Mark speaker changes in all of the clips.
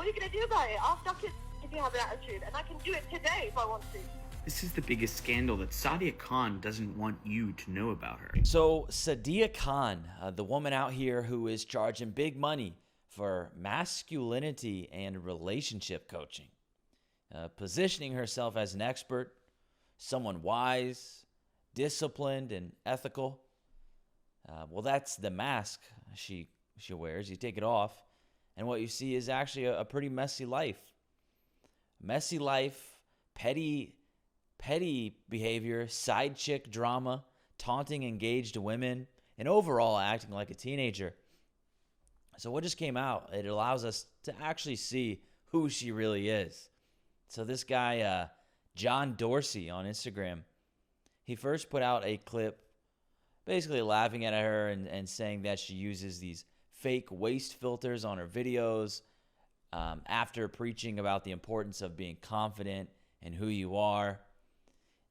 Speaker 1: What are you going to do about it? I'll suck it if you have an attitude, and I can do it today if I want to.
Speaker 2: This is the biggest scandal that Sadia Khan doesn't want you to know about her.
Speaker 3: So Sadia Khan, the woman out here who is charging big money for masculinity and relationship coaching, positioning herself as an expert, someone wise, disciplined, and ethical. Well, that's the mask she wears. You take it off, and what you see is actually a pretty messy life. Messy life, petty behavior, side chick drama, taunting engaged women, and overall acting like a teenager. So what just came out, it allows us to actually see who she really is. So this guy, John Dorsey on Instagram, he first put out a clip basically laughing at her and saying that she uses these fake waist filters on her videos after preaching about the importance of being confident in who you are.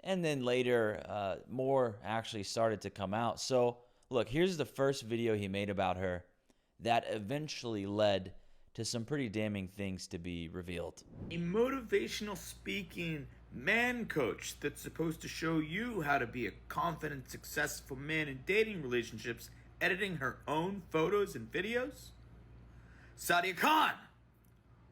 Speaker 3: And then later, more actually started to come out. So, look, here's the first video he made about her that eventually led to some pretty damning things to be revealed.
Speaker 2: A motivational speaking man coach that's supposed to show you how to be a confident, successful man in dating relationships, editing her own photos and videos? Sadia Khan!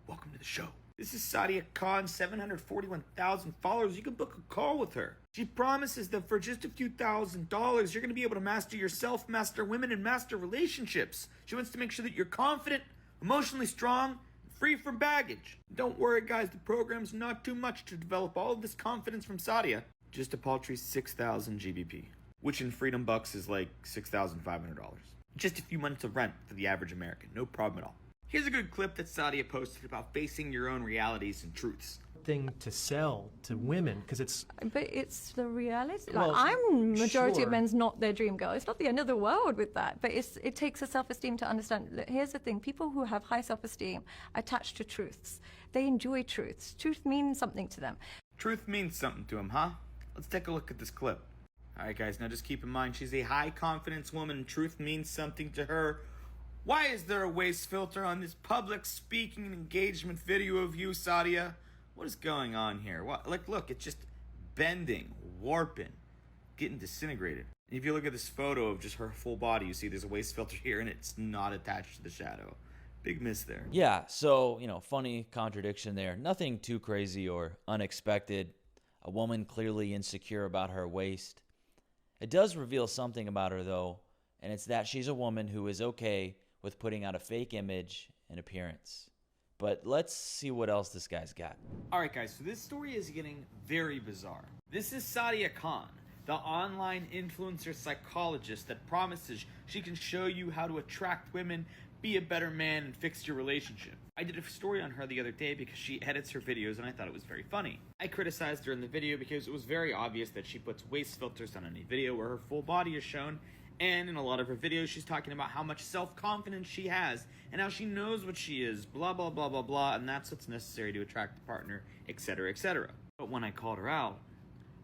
Speaker 2: Welcome to the show. This is Sadia Khan, 741,000 followers. You can book a call with her. She promises that for just a few $1,000s, you're going to be able to master yourself, master women, and master relationships. She wants to make sure that you're confident, emotionally strong, free from baggage. Don't worry, guys. The program's not too much to develop all of this confidence from Sadia. Just a paltry 6,000 GBP, which in Freedom Bucks is like $6,500. Just a few months of rent for the average American. No problem at all. Here's a good clip that Sadia posted about facing your own realities and truths.
Speaker 4: Thing to sell to women because
Speaker 5: but it's the reality.
Speaker 4: Well,
Speaker 5: like, I'm majority
Speaker 4: sure.
Speaker 5: of men's not their dream girl. It's not the end of the world with that, but it takes a self-esteem to understand. Look, here's the thing: people who have high self-esteem attach to truths. They enjoy truths. Truth means something to them.
Speaker 2: Truth means something to him, huh? Let's take a look at this clip. All right, guys, now just keep in mind she's a high confidence woman and truth means something to her. Why is there a waist filter on this public speaking and engagement video of you, Sadia? What is going on here? What? Like, look, it's just bending, warping, getting disintegrated. And if you look at this photo of just her full body, you see there's a waist filter here and it's not attached to the shadow. Big miss there.
Speaker 3: Yeah, so, funny contradiction there. Nothing too crazy or unexpected. A woman clearly insecure about her waist. It does reveal something about her, though, and it's that she's a woman who is okay with putting out a fake image and appearance. But let's see what else this guy's got.
Speaker 2: Alright guys, so this story is getting very bizarre. This is Sadia Khan, the online influencer psychologist that promises she can show you how to attract women, be a better man, and fix your relationship. I did a story on her the other day because she edits her videos and I thought it was very funny. I criticized her in the video because it was very obvious that she puts waist filters on any video where her full body is shown. And in a lot of her videos, she's talking about how much self-confidence she has and how she knows what she is, blah, blah, blah, blah, blah, and that's what's necessary to attract a partner, etc., etc. But when I called her out,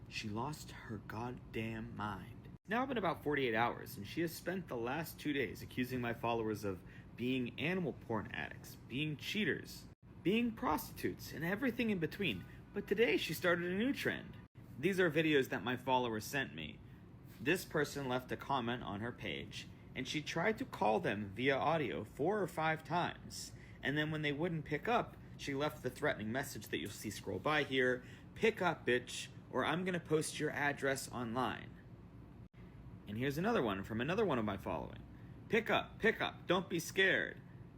Speaker 2: she lost her goddamn mind. It's now been about 48 hours, and she has spent the last 2 days accusing my followers of being animal porn addicts, being cheaters, being prostitutes, and everything in between. But today, she started a new trend. These are videos that my followers sent me. This person left a comment on her page, and she tried to call them via audio 4 or 5 times. And then when they wouldn't pick up, she left the threatening message that you'll see scroll by here, "Pick up, bitch, or I'm gonna post your address online." And here's another one from another one of my following. Pick up, don't be scared.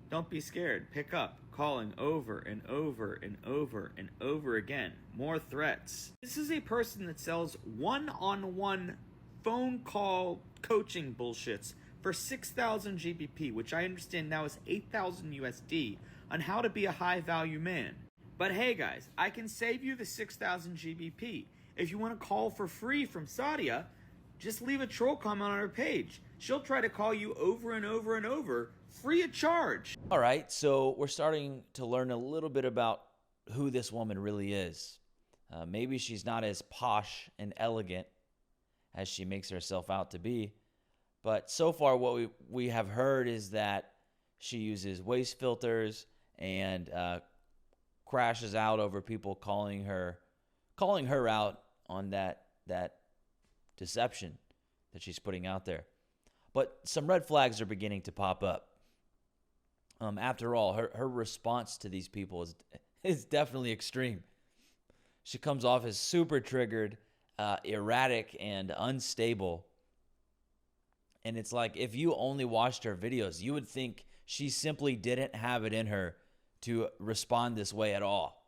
Speaker 2: Don't be scared, pick up. Calling over and over and over and over again. More threats. This is a person that sells one-on-one phone call coaching bullshits for 6,000 GBP, which I understand now is 8,000 USD, on how to be a high value man. But hey guys, I can save you the 6,000 GBP. If you want to call for free from Sadia, just leave a troll comment on her page. She'll try to call you over and over and over, free of charge.
Speaker 3: All right, so we're starting to learn a little bit about who this woman really is. Maybe she's not as posh and elegant as she makes herself out to be. But so far what we have heard is that she uses waist filters and crashes out over people calling her out on that deception that she's putting out there. But some red flags are beginning to pop up. After all, her response to these people is definitely extreme. She comes off as super triggered, erratic, and unstable. And it's like, if you only watched her videos, you would think she simply didn't have it in her to respond this way at all.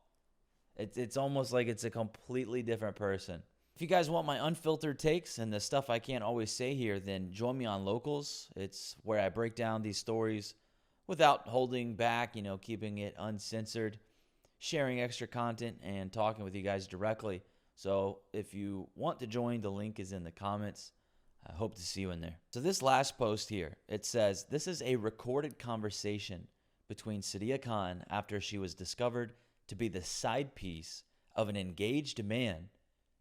Speaker 3: It's almost like it's a completely different person. If you guys want my unfiltered takes and the stuff I can't always say here, then join me on Locals. It's where I break down these stories without holding back, keeping it uncensored, sharing extra content, and talking with you guys directly. So if you want to join, the link is in the comments. I hope to see you in there. So this last post here, it says, this is a recorded conversation between Sadia Khan after she was discovered to be the side piece of an engaged man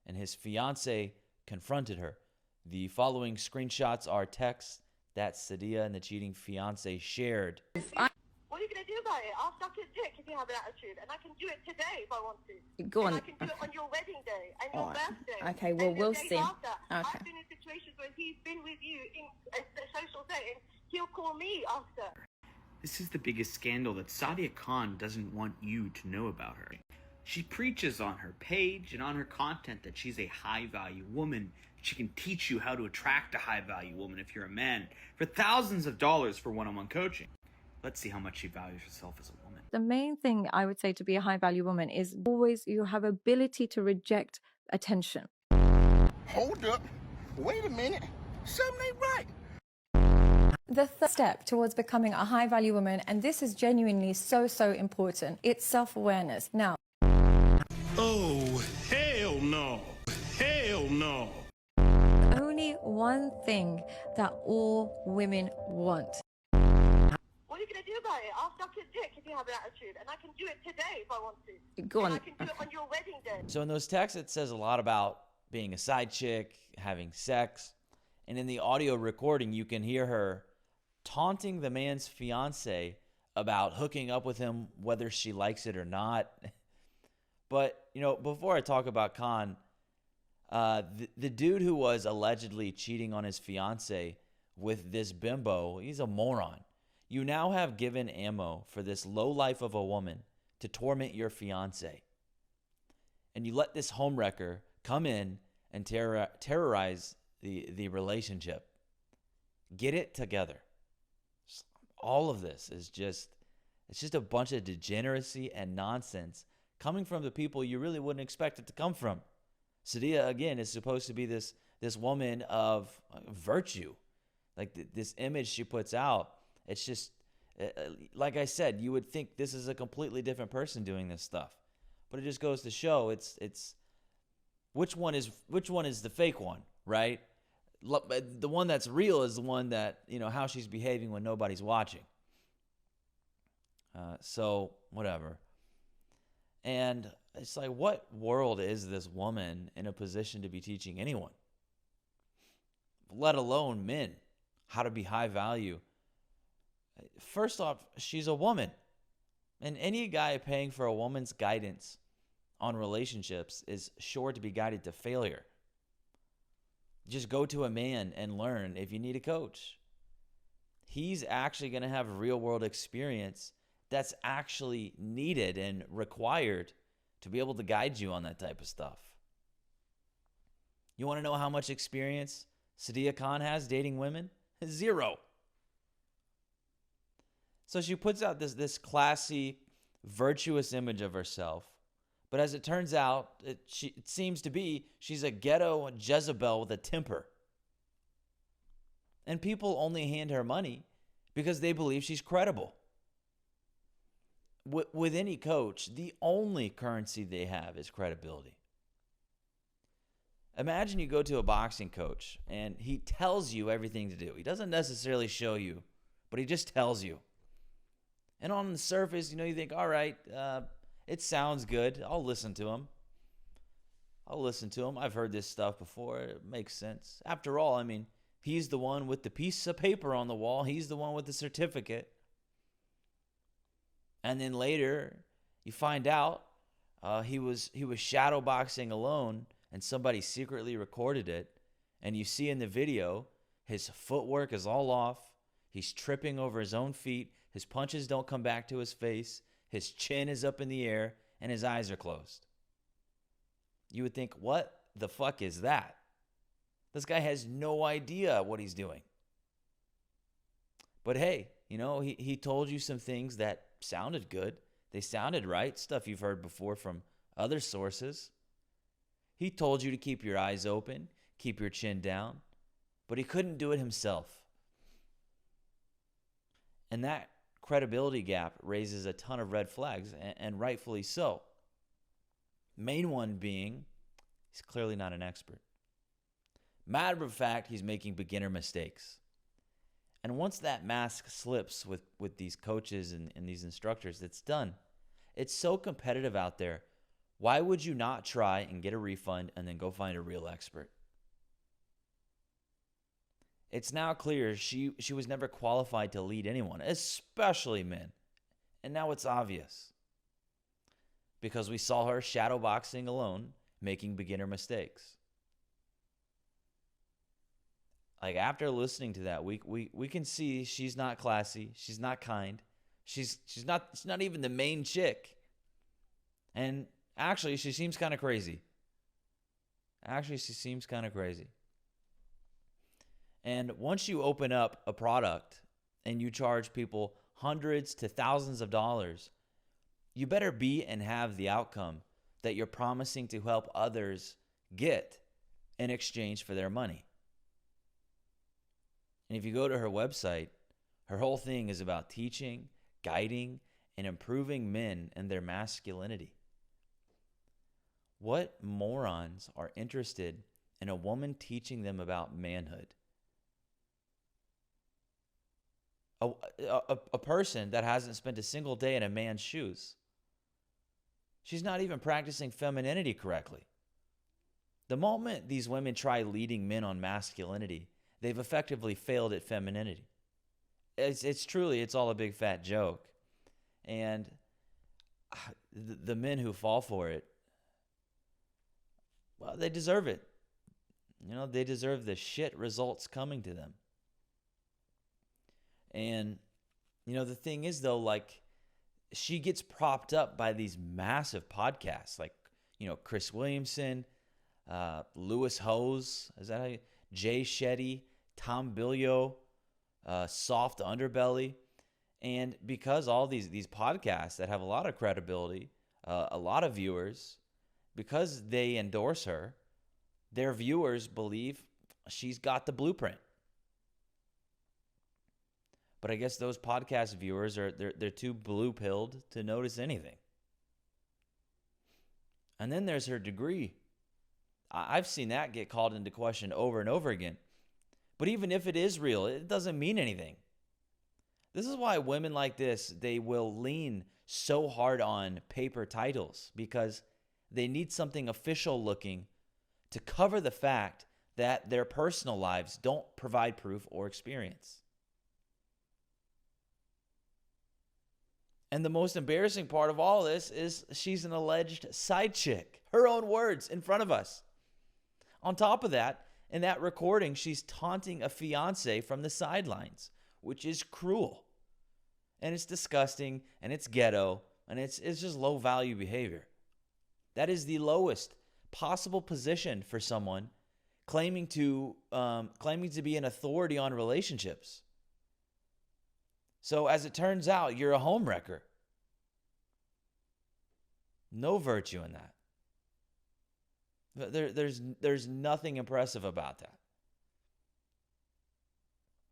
Speaker 3: and his fiance confronted her. The following screenshots are texts that Sadia and the cheating fiance shared.
Speaker 1: What are you going to do about it? I'll suck your dick if you have an attitude, and I can do it today if I want to.
Speaker 6: Go on.
Speaker 1: And I can do it on your wedding day and your birthday.
Speaker 6: Okay, well,
Speaker 1: and the
Speaker 6: we'll
Speaker 1: days
Speaker 6: see.
Speaker 1: After.
Speaker 6: Okay.
Speaker 1: I've been in situations where he's been with you in a social setting. He'll call me after.
Speaker 2: This is the biggest scandal that Sadia Khan doesn't want you to know about her. She preaches on her page and on her content that she's a high-value woman. She can teach you how to attract a high-value woman if you're a man for thousands of dollars for one-on-one coaching. Let's see how much she values herself as a woman.
Speaker 5: The main thing I would say to be a high value woman is always you have ability to reject attention.
Speaker 7: Hold up. Wait a minute. Something ain't right.
Speaker 5: The third step towards becoming a high value woman, and this is genuinely so important, it's self-awareness. Now,
Speaker 7: Oh, hell no. Hell no.
Speaker 5: only one thing that all women want.
Speaker 1: What are you going to do about it? I'll suck your dick if you have an attitude, and I can do it today if I want to.
Speaker 6: Go on.
Speaker 1: And I can do it on your wedding day.
Speaker 3: So in those texts, it says a lot about being a side chick, having sex. And in the audio recording, you can hear her taunting the man's fiance about hooking up with him, whether she likes it or not. But, before I talk about Khan, the dude who was allegedly cheating on his fiance with this bimbo, he's a moron. You now have given ammo for this lowlife of a woman to torment your fiance. And you let this homewrecker come in and terrorize the relationship. Get it together. All of this is it's just a bunch of degeneracy and nonsense coming from the people you really wouldn't expect it to come from. Sadia, again, is supposed to be this woman of virtue. Like this image she puts out, it's just, like I said, you would think this is a completely different person doing this stuff. But it just goes to show it's which one is the fake one, right? The one that's real is the one that, how she's behaving when nobody's watching. So, whatever. And it's like, what world is this woman in a position to be teaching anyone, let alone men, how to be high value? First off, she's a woman. And any guy paying for a woman's guidance on relationships is sure to be guided to failure. Just go to a man and learn if you need a coach. He's actually going to have real world experience that's actually needed and required to be able to guide you on that type of stuff. You want to know how much experience Sadia Khan has dating women? 0. So she puts out this classy, virtuous image of herself. But as it turns out, it seems to be she's a ghetto Jezebel with a temper. And people only hand her money because they believe she's credible. With any coach, the only currency they have is credibility. Imagine you go to a boxing coach and he tells you everything to do. He doesn't necessarily show you, but he just tells you. And on the surface, you think, all right, it sounds good. I'll listen to him. I've heard this stuff before. It makes sense. After all, he's the one with the piece of paper on the wall. He's the one with the certificate. And then later, you find out he was shadowboxing alone, and somebody secretly recorded it. And you see in the video, his footwork is all off. He's tripping over his own feet. His punches don't come back to his face. His chin is up in the air, and his eyes are closed. You would think, what the fuck is that? This guy has no idea what he's doing. But hey, he told you some things that sounded good. They sounded right, stuff you've heard before from other sources. He told you to keep your eyes open, keep your chin down, but he couldn't do it himself. And that credibility gap raises a ton of red flags, and rightfully so. Main one being, he's clearly not an expert. Matter of fact, he's making beginner mistakes. And once that mask slips with these coaches and these instructors, it's done. It's so competitive out there. Why would you not try and get a refund and then go find a real expert? It's now clear she was never qualified to lead anyone, especially men. And now it's obvious. Because we saw her shadowboxing alone, making beginner mistakes. Like, after listening to that, we can see she's not classy, she's not kind, she's not even the main chick. And actually, she seems kind of crazy. And once you open up a product and you charge people hundreds to thousands of dollars, you better be and have the outcome that you're promising to help others get in exchange for their money. And if you go to her website, her whole thing is about teaching, guiding, and improving men and their masculinity. What morons are interested in a woman teaching them about manhood? A person that hasn't spent a single day in a man's shoes. She's not even practicing femininity correctly. The moment these women try leading men on masculinity, they've effectively failed at femininity. It's all a big fat joke. And the men who fall for it, well, they deserve it. They deserve the shit results coming to them. And, the thing is, though, like, she gets propped up by these massive podcasts, like, Chris Williamson, Lewis Hose, is that how you, Jay Shetty, Tom Billio, Soft Underbelly. And because all these podcasts that have a lot of credibility, a lot of viewers, because they endorse her, their viewers believe she's got the blueprint. But I guess those podcast viewers they're too blue-pilled to notice anything. And then there's her degree. I've seen that get called into question over and over again. But even if it is real, it doesn't mean anything. This is why women like this, they will lean so hard on paper titles, because they need something official looking to cover the fact that their personal lives don't provide proof or experience. And the most embarrassing part of all this is she's an alleged side chick. Her own words in front of us. On top of that, in that recording, she's taunting a fiance from the sidelines, which is cruel. And it's disgusting, and it's ghetto, and it's just low-value behavior. That is the lowest possible position for someone claiming to be an authority on relationships. So as it turns out, you're a homewrecker. No virtue in that. There's nothing impressive about that.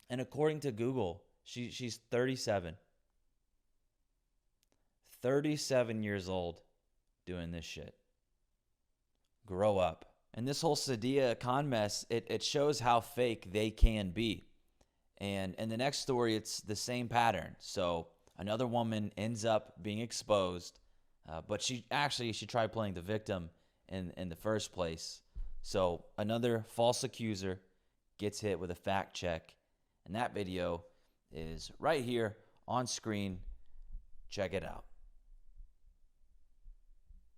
Speaker 3: And according to Google, she's 37. 37 years old doing this shit. Grow up. And this whole Sadia con mess, it shows how fake they can be. And in the next story, it's the same pattern. So another woman ends up being exposed, but she tried playing the victim in the first place. So another false accuser gets hit with a fact check. And that video is right here on screen. Check it out.